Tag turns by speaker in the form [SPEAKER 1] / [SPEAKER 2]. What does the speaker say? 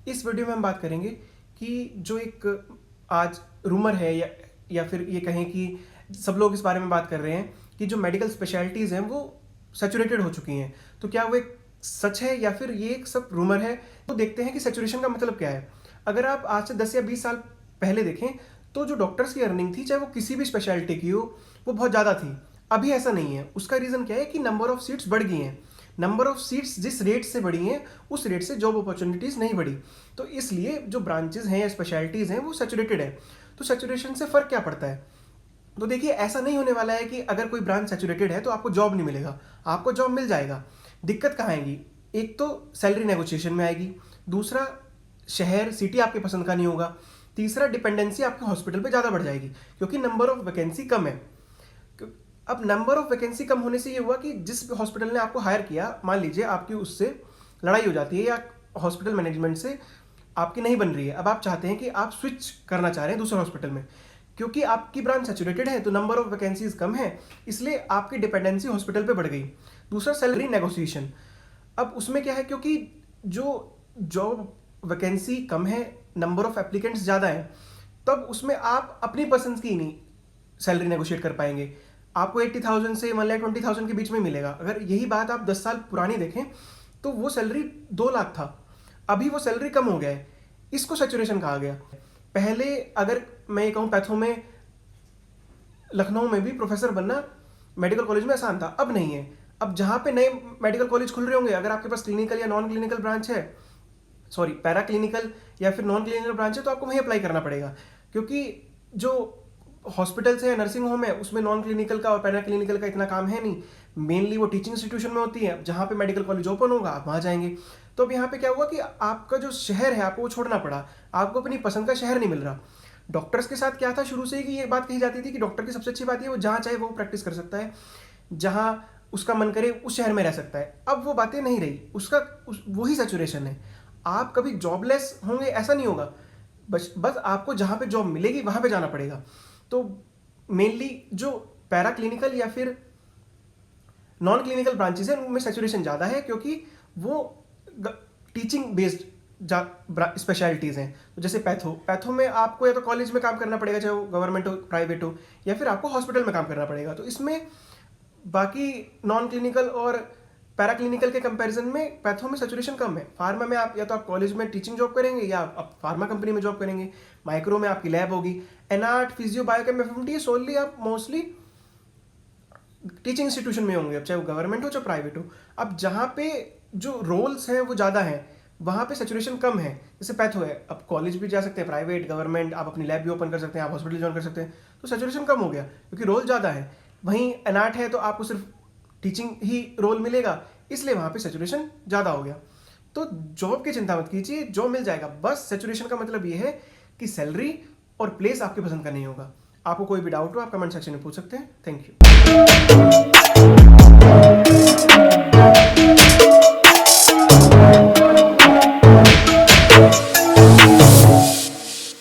[SPEAKER 1] इस वीडियो में हम बात करेंगे कि जो एक आज रूमर है या फिर ये कहें कि सब लोग इस बारे में बात कर रहे हैं कि जो मेडिकल स्पेशलिटीज़ हैं वो सैचुरेटेड हो चुकी हैं। तो क्या वो एक सच है या फिर ये एक सब रूमर है? तो देखते हैं कि सैचुरेशन का मतलब क्या है। अगर आप आज से 10 या 20 साल पहले देखें तो जो डॉक्टर्स की अर्निंग थी, चाहे वो किसी भी स्पेशलिटी की हो, वो बहुत ज़्यादा थी। अभी ऐसा नहीं है। उसका रीज़न क्या है कि नंबर ऑफ सीट्स बढ़ गई हैं। नंबर ऑफ सीट्स जिस रेट से बढ़ी हैं उस रेट से जॉब अपॉर्चुनिटीज़ नहीं बढ़ी। तो इसलिए जो ब्रांचेज हैं या स्पेशलिटीज़ हैं वो सैचुरेटेड है। तो सैचुरेशन से फ़र्क क्या पड़ता है? तो देखिए, ऐसा नहीं होने वाला है कि अगर कोई ब्रांच सैचुरेटेड है तो आपको जॉब नहीं मिलेगा। आपको जॉब मिल जाएगा। दिक्कत कहाँ आएगी? एक तो सैलरी नेगोशिएशन में आएगी, दूसरा शहर सिटी आपके पसंद का नहीं होगा, तीसरा डिपेंडेंसी आपके हॉस्पिटल पे ज़्यादा बढ़ जाएगी क्योंकि नंबर ऑफ वैकेंसी कम है। अब नंबर ऑफ वैकेंसी कम होने से ये हुआ कि जिस हॉस्पिटल ने आपको हायर किया, मान लीजिए आपकी उससे लड़ाई हो जाती है या हॉस्पिटल मैनेजमेंट से आपकी नहीं बन रही है। अब आप चाहते हैं कि आप स्विच करना चाह रहे हैं दूसरे हॉस्पिटल में, क्योंकि आपकी ब्रांच सैचुरेटेड है तो नंबर ऑफ वैकेंसीज कम है, इसलिए आपकी डिपेंडेंसी हॉस्पिटल पे बढ़ गई। दूसरा सैलरी नेगोशिएशन। अब उसमें क्या है, क्योंकि जो जॉब वैकेंसी कम है, नंबर ऑफ एप्लीकेंट्स ज़्यादा है, तब उसमें आप अपनी पसंद की नहीं सैलरी नेगोशिएट कर पाएंगे। आपको 80,000 से 1,20,000 के बीच में मिलेगा। अगर यही बात आप 10 साल पुरानी देखें तो वो सैलरी 2 लाख था, अभी वो सैलरी कम हो गया है। इसको सैचुरेशन कहा गया। पहले अगर मैं ये कहूँ, पैथो में लखनऊ में भी प्रोफेसर बनना मेडिकल कॉलेज में आसान था, अब नहीं है। अब जहाँ पे नए मेडिकल कॉलेज खुल रहे होंगे, अगर आपके पास क्लिनिकल या नॉन क्लिनिकल ब्रांच है, सॉरी पैरा क्लिनिकल या फिर नॉन क्लिनिकल ब्रांच है, तो आपको वहीं अप्लाई करना पड़ेगा। क्योंकि जो हॉस्पिटल्स है, नर्सिंग होम है, उसमें नॉन क्लिनिकल का और पैरा क्लिनिकल का इतना काम है नहीं। मेनली वो टीचिंग इंस्टीट्यूशन में होती है। जहाँ पे मेडिकल कॉलेज ओपन होगा आप वहाँ जाएंगे। तो अब यहाँ पे क्या हुआ कि आपका जो शहर है आपको वो छोड़ना पड़ा। आपको अपनी पसंद का शहर नहीं मिल रहा। डॉक्टर्स के साथ क्या था शुरू से ही कि ये बात कही जाती थी कि डॉक्टर की सबसे अच्छी बात ये वो जहाँ चाहे वो प्रैक्टिस कर सकता है, जहाँ उसका मन करे उस शहर में रह सकता है। अब वो बातें नहीं रही। वही सैचुरेशन है। आप कभी जॉबलेस होंगे ऐसा नहीं होगा। बस आपको जहाँ पे जॉब मिलेगी वहाँ पे जाना पड़ेगा। तो मेनली जो पैरा क्लिनिकल या फिर नॉन क्लिनिकल ब्रांचेस हैं उनमें सैचुरेशन ज़्यादा है, क्योंकि वो टीचिंग बेस्ड स्पेशलिटीज़ हैं। तो जैसे पैथो में आपको या तो कॉलेज में काम करना पड़ेगा, चाहे वो गवर्नमेंट हो प्राइवेट हो, या फिर आपको हॉस्पिटल में काम करना पड़ेगा। तो इसमें बाकी नॉन क्लिनिकल और पैरा क्लिनिकल के कंपैरिजन में पैथो में सैचुरेशन कम है। फार्मा में आप या तो आप कॉलेज में टीचिंग जॉब करेंगे या आप फार्मा कंपनी में जॉब करेंगे। माइक्रो में आपकी लैब होगी। एनआर्ट, फिजियो, बायोकेम, एफएमटी सोनली आप मोस्टली टीचिंग इंस्टीट्यूशन में होंगे, अब चाहे वो गवर्नमेंट हो चाहे प्राइवेट हो। अब जहाँ पे जो रोल्स हैं वो ज़्यादा हैं, वहाँ पे सैचुरेशन कम है। जैसे पैथो है, अब कॉलेज भी जा सकते हैं, प्राइवेट, गवर्नमेंट, आप अपनी लैब भी ओपन कर सकते हैं, आप हॉस्पिटल ज्वाइन कर सकते हैं। तो सैचुरेशन कम हो गया क्योंकि रोल ज़्यादा है। वहीं एनआर्ट है तो आपको सिर्फ टीचिंग ही रोल मिलेगा, इसलिए वहाँ पे सैचुरेशन ज़्यादा हो गया। तो जॉब की चिंता मत कीजिए, जॉब मिल जाएगा। बस सैचुरेशन का मतलब ये है कि सैलरी और प्लेस आपकी पसंद का नहीं होगा। आपको कोई भी डाउट हो आप कमेंट सेक्शन में पूछ सकते हैं। Thank you.